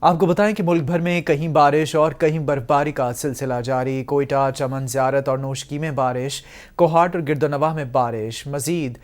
آپ کو بتائیں کہ ملک بھر میں کہیں بارش اور کہیں برفباری کا سلسلہ جاری۔ کوئٹہ، چمن، زیارت اور نوشکی میں بارش، کوہاٹ اور گرد و نواح میں بارش۔ مزید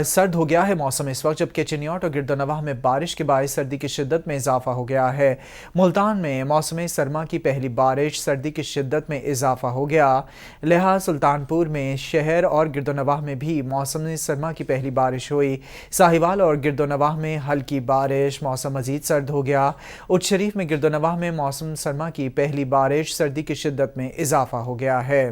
سرد ہو گیا ہے موسم اس وقت، جبکہ چنیوٹ اور گرد و نواح میں بارش کے باعث سردی کی شدت میں اضافہ ہو گیا ہے۔ ملتان میں موسم سرما کی پہلی بارش، سردی کی شدت میں اضافہ ہو گیا۔ لہٰذا سلطان پور میں شہر اور گرد و نواح میں بھی موسم سرما کی پہلی بارش ہوئی۔ ساہیوال اور گرد و نواح میں ہلکی بارش، موسم مزید سرد ہو گیا۔ شریف میں گرد و نواح میں موسم سرما کی پہلی بارش، سردی کی شدت میں اضافہ ہو گیا ہے۔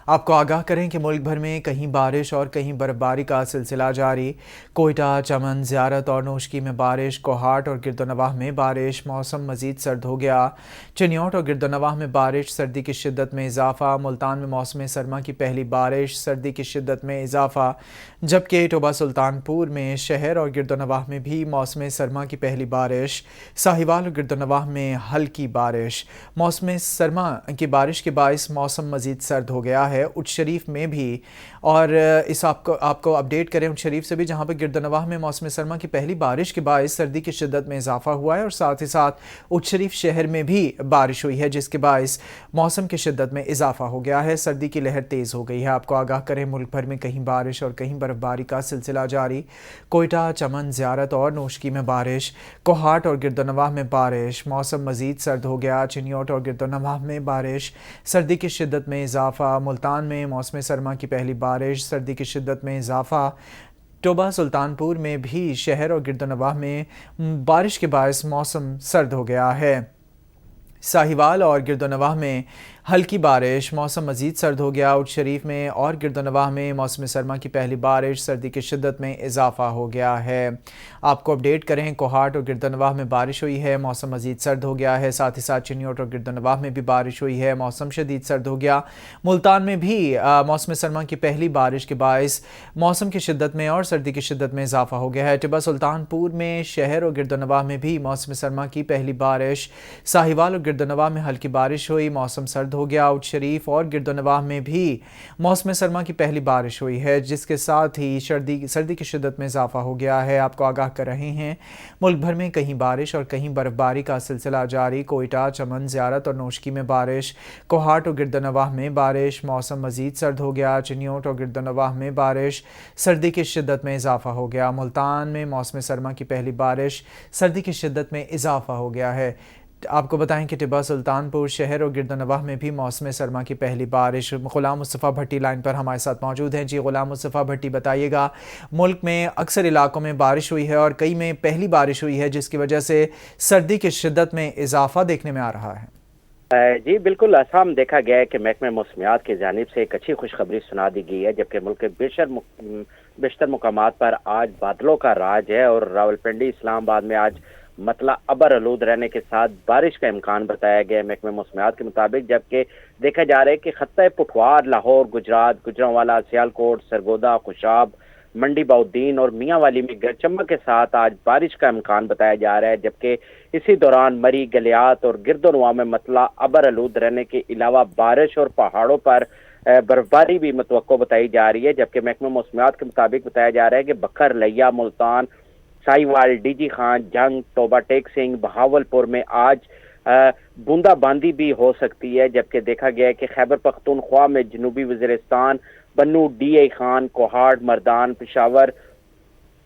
آپ کو آگاہ کریں کہ ملک بھر میں کہیں بارش اور کہیں برفباری کا سلسلہ جاری۔ کوئٹہ، چمن، زیارت اور نوشکی میں بارش، کوہاٹ اور گرد و نواح میں بارش، موسم مزید سرد ہو گیا۔ چنیوٹ اور گرد و نواح میں بارش، سردی کی شدت میں اضافہ۔ ملتان میں موسم سرما کی پہلی بارش، سردی کی شدت میں اضافہ، جبکہ ٹوبہ سلطان پور میں شہر اور گرد و نواح میں بھی موسم سرما کی پہلی بارش، ساہیوال اور گرد و نواح میں ہلکی بارش۔ موسم سرما کی بارش کے باعث موسم مزید سرد ہو گیا ہے اٹھ شریف میں بھی، اور اس آپ کو اپڈیٹ کریں اٹھ شریف سے بھی، جہاں پر گرد و نواح میں موسم سرما کی پہلی بارش کے باعث سردی کی شدت میں اضافہ ہوا ہے، اور ساتھ ہی ساتھ اٹھ شریف شہر میں بھی بارش ہوئی ہے، جس کے باعث موسم کی شدت میں اضافہ ہو گیا ہے، سردی کی لہر تیز ہو گئی ہے۔ آپ کو آگاہ کریں ملک بھر میں کہیں بارش اور کہیں برفباری کا سلسلہ جاری۔ کوئٹہ، چمن، زیارت اور نوشکی میں بارش، کوہاٹ اور گرد و نواح میں بارش، موسم مزید سرد ہو گیا۔ چنیوٹ اور گرد و نواح میں بارش، سردی کی شدت میں اضافہ۔ ملتان میں موسم سرما کی پہلی بارش، سردی کی شدت میں اضافہ۔ ٹوبہ سلطان پور میں بھی شہر اور گرد و نواح میں بارش کے باعث موسم سرد ہو گیا ہے۔ ساہیوال اور گرد و نواح میں ہلکی بارش، موسم مزید سرد ہو گیا۔ اٹھ شریف میں اور گرد و نواح میں موسم سرما کی پہلی بارش، سردی کی شدت میں اضافہ ہو گیا ہے۔ آپ کو اپڈیٹ کریں، کوہاٹ اور گرد و نواح میں بارش ہوئی ہے، موسم مزید سرد ہو گیا ہے، ساتھ ہی ساتھ چنیوٹ اور گرد و نواح میں بھی بارش ہوئی ہے، موسم شدید سرد ہو گیا۔ ملتان میں بھی موسم سرما کی پہلی بارش کے باعث موسم کی شدت میں اور سردی کی شدت میں اضافہ ہو گیا ہے۔ ٹیبہ سلطان پور میں شہر اور گرد و نواح میں بھی موسم سرما کی پہلی بارش، ساہیوال اور گرد و نواح میں ہلکی بارش ہوئی، موسم سرد ہو گیا۔ اٹھ شریف اور گرد و نواح میں بھی موسم سرما کی پہلی بارش ہوئی ہے، جس کے ساتھ ہی سردی کی شدت میں اضافہ ہو گیا ہے۔ آپ کو آگاہ کر رہے ہیں ملک بھر میں کہیں بارش اور کہیں برفباری کا سلسلہ جاری۔ کوئٹہ، چمن، زیارت اور نوشکی میں بارش، کوہاٹ اور گرد و نواح میں بارش، موسم مزید سرد ہو گیا۔ چنیوٹ اور گرد و نواح میں بارش، سردی کی شدت میں اضافہ ہو گیا۔ ملتان میں موسم سرما کی پہلی بارش، سردی کی شدت میں اضافہ ہو گیا ہے۔ آپ کو بتائیں کہ ٹیبہ سلطان پور شہر اور گرد و نواح میں بھی موسم سرما کی پہلی بارش۔ غلام مصطفیٰ بھٹی لائن پر ہمارے ساتھ موجود ہیں۔ جی غلام مصطفیٰ بھٹی، بتائیے گا، ملک میں اکثر علاقوں میں بارش ہوئی ہے اور کئی میں پہلی بارش ہوئی ہے، جس کی وجہ سے سردی کی شدت میں اضافہ دیکھنے میں آ رہا ہے۔ جی بالکل، اسام دیکھا گیا ہے کہ محکمہ موسمیات کی جانب سے ایک اچھی خوشخبری سنا دی گئی ہے، جبکہ ملک کے بیشتر مقامات پر آج بادلوں کا راج ہے، اور راولپنڈی، اسلام آباد میں آج مطلع ابر آلود رہنے کے ساتھ بارش کا امکان بتایا گیا ہے محکمہ موسمیات کے مطابق، جبکہ دیکھا جا رہا ہے کہ خطہ پٹوار، لاہور، گجرات، گجرانوالا، سیالکوٹ، سرگودا، خوشاب، منڈی باؤدین اور میاں والی میں گرج چمک کے ساتھ آج بارش کا امکان بتایا جا رہا ہے، جبکہ اسی دوران مری، گلیات اور گرد و نواح میں مطلع ابر آلود رہنے کے علاوہ بارش اور پہاڑوں پر برفباری بھی متوقع بتائی جا رہی ہے، جبکہ محکمہ موسمیات کے مطابق بتایا جا رہا ہے کہ بکھر، لیا، ملتان، ساہیوال، ڈی جی خان، جنگ، ٹوبہ ٹیک سنگھ، بہاول پور میں آج بوندا باندی بھی ہو سکتی ہے، جبکہ دیکھا گیا ہے کہ خیبر پختونخوا میں جنوبی وزیرستان، بنو، ڈی اے خان، کوہاٹ، مردان، پشاور،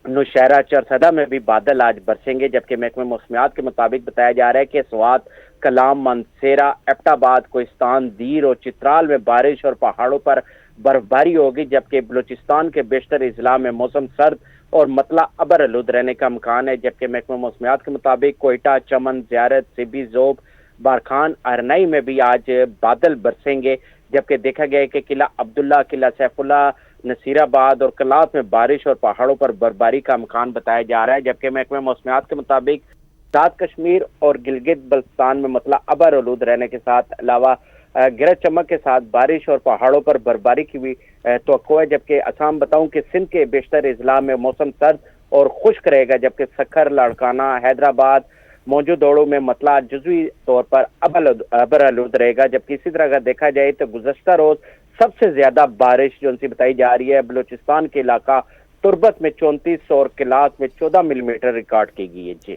نوشہرہ، چرسدہ میں بھی بادل آج برسیں گے، جبکہ محکمہ موسمیات کے مطابق بتایا جا رہا ہے کہ سوات، کلام، مانسیرہ، ایبٹ آباد، کوہستان، دیر اور چترال میں بارش اور پہاڑوں پر برفباری ہوگی، جبکہ بلوچستان کے بیشتر اضلاع میں موسم سرد اور مطلع ابر آلود رہنے کا امکان ہے، جبکہ محکمہ موسمیات کے مطابق کوئٹہ، چمن، زیارت، سبی، ذوب، بارکھان، ارنائی میں بھی آج بادل برسیں گے، جبکہ دیکھا گیا ہے کہ قلعہ عبداللہ، قلعہ سیف اللہ، نصیر آباد اور کلات میں بارش اور پہاڑوں پر برفباری کا امکان بتایا جا رہا ہے، جبکہ محکمہ موسمیات کے مطابق آزاد کشمیر اور گلگت بلتستان میں مطلع ابر آلود رہنے کے ساتھ علاوہ گرج چمک کے ساتھ بارش اور پہاڑوں پر برفباری کی بھی توقع ہے، جبکہ اسام بتاؤں کہ سندھ کے بیشتر اضلاع میں موسم سرد اور خشک رہے گا، جبکہ سکھر، لاڑکانہ، حیدرآباد، موجو دوڑو میں مطلع جزوی طور پر ابر آلود رہے گا، جبکہ اسی طرح اگر دیکھا جائے تو گزشتہ روز سب سے زیادہ بارش جو ان سے بتائی جا رہی ہے بلوچستان کے علاقہ تربت میں 34 اور کلات میں 14 ملی میٹر ریکارڈ کی گئی ہے۔ جی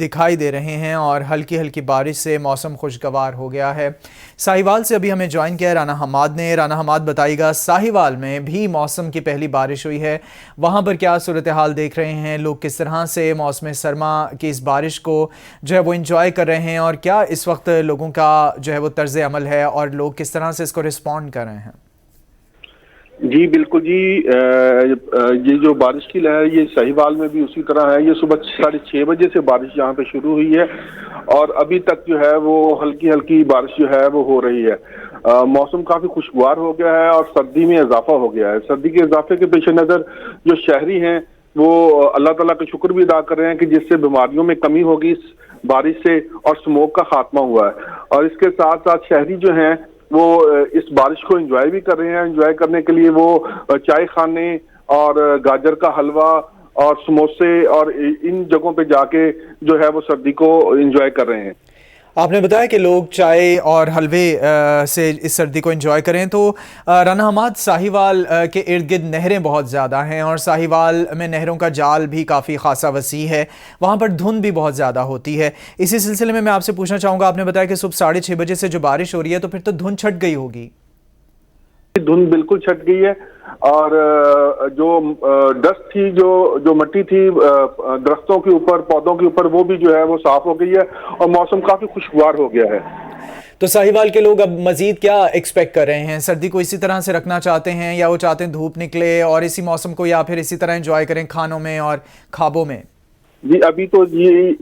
دکھائی دے رہے ہیں اور ہلکی ہلکی بارش سے موسم خوشگوار ہو گیا ہے۔ ساہیوال سے ابھی ہمیں جوائن کیا ہے رانا حماد نے۔ رانا حماد بتائیے گا، ساہیوال میں بھی موسم کی پہلی بارش ہوئی ہے، وہاں پر کیا صورتحال دیکھ رہے ہیں؟ لوگ کس طرح سے موسم سرما کی اس بارش کو جو ہے وہ انجوائے کر رہے ہیں، اور کیا اس وقت لوگوں کا جو ہے وہ طرز عمل ہے اور لوگ کس طرح سے اس کو رسپونڈ کر رہے ہیں؟ جی بالکل جی، یہ جو بارش کی لہر یہ ساہیوال میں بھی اسی طرح ہے۔ یہ صبح 6:30 بجے سے بارش یہاں پہ شروع ہوئی ہے اور ابھی تک جو ہے وہ ہلکی ہلکی بارش جو ہے وہ ہو رہی ہے۔ موسم کافی خوشگوار ہو گیا ہے اور سردی میں اضافہ ہو گیا ہے۔ سردی کے اضافے کے پیش نظر جو شہری ہیں وہ اللہ تعالیٰ کا شکر بھی ادا کر رہے ہیں کہ جس سے بیماریوں میں کمی ہوگی اس بارش سے اور اسموک کا خاتمہ ہوا ہے، اور اس کے ساتھ ساتھ شہری جو ہیں وہ اس بارش کو انجوائے بھی کر رہے ہیں۔ انجوائے کرنے کے لیے وہ چائے خانے اور گاجر کا حلوہ اور سموسے اور ان جگہوں پہ جا کے جو ہے وہ سردی کو انجوائے کر رہے ہیں۔ آپ نے بتایا کہ لوگ چائے اور حلوے سے اس سردی کو انجوائے کریں، تو رانا حماد، ساہیوال کے ارد گرد نہریں بہت زیادہ ہیں اور ساہیوال میں نہروں کا جال بھی کافی خاصا وسیع ہے، وہاں پر دھند بھی بہت زیادہ ہوتی ہے۔ اسی سلسلے میں آپ سے پوچھنا چاہوں گا، آپ نے بتایا کہ صبح 6:30 بجے سے جو بارش ہو رہی ہے تو پھر تو دھند چھٹ گئی ہوگی؟ دھند بالکل چھٹ گئی ہے اور جو ڈسٹ تھی، جو مٹی تھی درختوں کے اوپر، پودوں کے اوپر، وہ بھی جو ہے وہ صاف ہو گئی ہے اور موسم کافی خوشگوار ہو گیا ہے۔ تو ساہیوال کے لوگ اب مزید کیا ایکسپیکٹ کر رہے ہیں؟ سردی کو اسی طرح سے رکھنا چاہتے ہیں یا وہ چاہتے ہیں دھوپ نکلے اور اسی موسم کو یا پھر اسی طرح انجوائے کریں کھانوں میں اور خوابوں میں؟ جی ابھی تو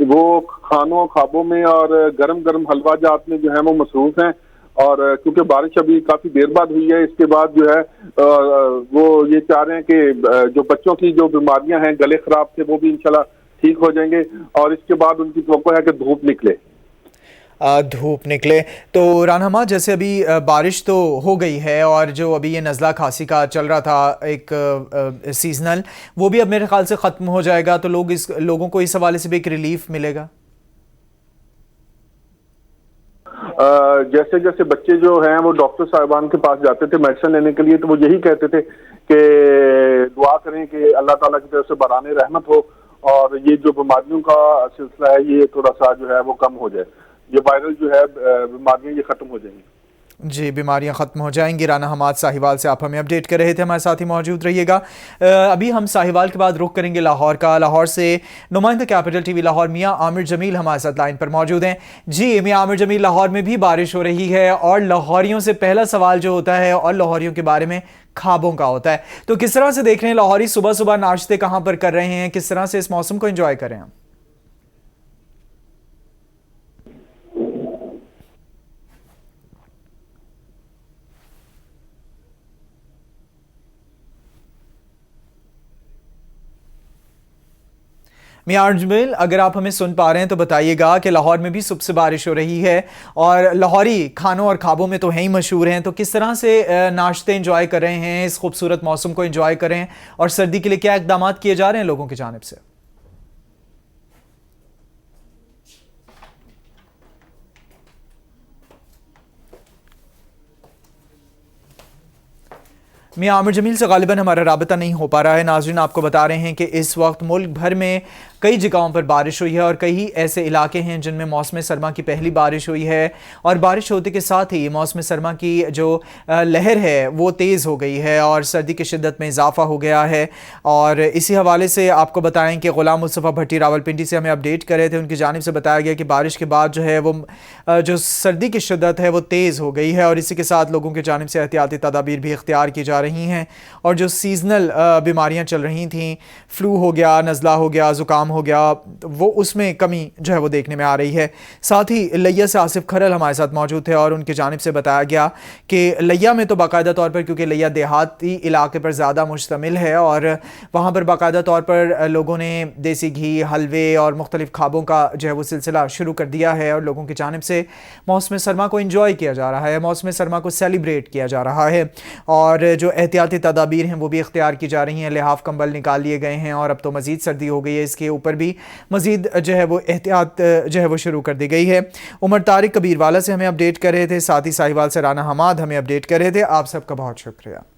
وہ کھانوں خوابوں میں اور گرم گرم حلوہ جات میں جو ہے وہ مصروف ہیں، اور کیونکہ بارش ابھی کافی دیر بعد ہوئی ہے، اس کے بعد جو ہے وہ یہ چاہ رہے ہیں کہ جو بچوں کی جو بیماریاں ہیں، گلے خراب تھے، وہ بھی انشاءاللہ ٹھیک ہو جائیں گے، اور اس کے بعد ان کی توقع ہے کہ دھوپ نکلے۔ دھوپ نکلے تو رانا حماد، جیسے ابھی بارش تو ہو گئی ہے اور جو ابھی یہ نزلہ کھانسی کا چل رہا تھا ایک سیزنل، وہ بھی اب میرے خیال سے ختم ہو جائے گا، تو لوگوں کو اس حوالے سے بھی ایک ریلیف ملے گا؟ جیسے جیسے بچے جو ہیں وہ ڈاکٹر صاحبان کے پاس جاتے تھے میڈیسن لینے کے لیے، تو وہ یہی کہتے تھے کہ دعا کریں کہ اللہ تعالیٰ کی طرف سے باران رحمت ہو اور یہ جو بیماریوں کا سلسلہ ہے یہ تھوڑا سا جو ہے وہ کم ہو جائے، یہ وائرل جو ہے بیماریاں یہ ختم ہو جائیں گی۔ جی، بیماریاں ختم ہو جائیں گی۔ رانا حماد ساہیوال سے آپ ہمیں اپڈیٹ کر رہے تھے، ہمارے ساتھ ہی موجود رہیے گا۔ ابھی ہم ساہیوال کے بعد رخ کریں گے لاہور کا۔ لاہور سے نمائندہ کیپٹل ٹی وی لاہور میاں عامر جمیل ہمارے ساتھ لائن پر موجود ہیں۔ جی میاں عامر جمیل، لاہور میں بھی بارش ہو رہی ہے اور لاہوریوں سے پہلا سوال جو ہوتا ہے اور لاہوریوں کے بارے میں خوابوں کا ہوتا ہے، تو کس طرح سے دیکھ رہے ہیں لاہوری صبح صبح ناشتے کہاں پر کر رہے ہیں، کس طرح سے اس موسم کو انجوائے کر رہے ہیں؟ میاں عامر جمیل، اگر آپ ہمیں سن پا رہے ہیں تو بتائیے گا کہ لاہور میں بھی صبح سے بارش ہو رہی ہے اور لاہوری کھانوں اور خوابوں میں تو ہیں ہی مشہور ہیں، تو کس طرح سے ناشتے انجوائے کر رہے ہیں، اس خوبصورت موسم کو انجوائے کر رہے ہیں، اور سردی کے لیے کیا اقدامات کیے جا رہے ہیں لوگوں کی جانب سے؟ میاں عامر جمیل سے غالباً ہمارا رابطہ نہیں ہو پا رہا ہے۔ ناظرین، آپ کو بتا رہے ہیں کہ اس وقت ملک بھر میں کئی جگہوں پر بارش ہوئی ہے اور کئی ایسے علاقے ہیں جن میں موسم سرما کی پہلی بارش ہوئی ہے، اور بارش ہوتے کے ساتھ ہی موسم سرما کی جو لہر ہے وہ تیز ہو گئی ہے اور سردی کی شدت میں اضافہ ہو گیا ہے۔ اور اسی حوالے سے آپ کو بتائیں کہ غلام مصطفیٰ بھٹی راولپنڈی سے ہمیں اپڈیٹ کر رہے تھے، ان کی جانب سے بتایا گیا کہ بارش کے بعد جو ہے وہ جو سردی کی شدت ہے وہ تیز ہو گئی ہے، اور اسی کے ساتھ لوگوں کی جانب سے احتیاطی تدابیر بھی اختیار کی جا رہی ہیں، اور جو سیزنل بیماریاں چل رہی تھیں، فلو ہو گیا، نزلہ ہو گیا، زکام ہو گیا، وہ اس میں کمی جو ہے وہ دیکھنے میں آ رہی ہے۔ ساتھ ہی لیا سے آصف کھرل ہمارے ساتھ موجود تھے اور ان کی جانب سے بتایا گیا کہ لیا میں تو باقاعدہ طور پر، کیونکہ لیا دیہاتی علاقے پر زیادہ مشتمل ہے، اور وہاں پر باقاعدہ طور پر لوگوں نے دیسی گھی، حلوے اور مختلف خوابوں کا جو ہے وہ سلسلہ شروع کر دیا ہے، اور لوگوں کی جانب سے موسم سرما کو انجوائے کیا جا رہا ہے، موسم سرما کو سیلیبریٹ کیا جا رہا ہے، اور جو احتیاطی تدابیر ہیں وہ بھی اختیار کی جا رہی ہیں۔ لحاف کمبل نکال لیے گئے ہیں اور اب تو مزید سردی ہو گئی ہے، اس کے اوپر بھی مزید جو ہے وہ احتیاط جو ہے وہ شروع کر دی گئی ہے۔ عمر طارق کبیر والا سے ہمیں اپڈیٹ کر رہے تھے، ساتھ ہی ساہیوال سے رانا حماد ہمیں اپڈیٹ کر رہے تھے۔ آپ سب کا بہت شکریہ۔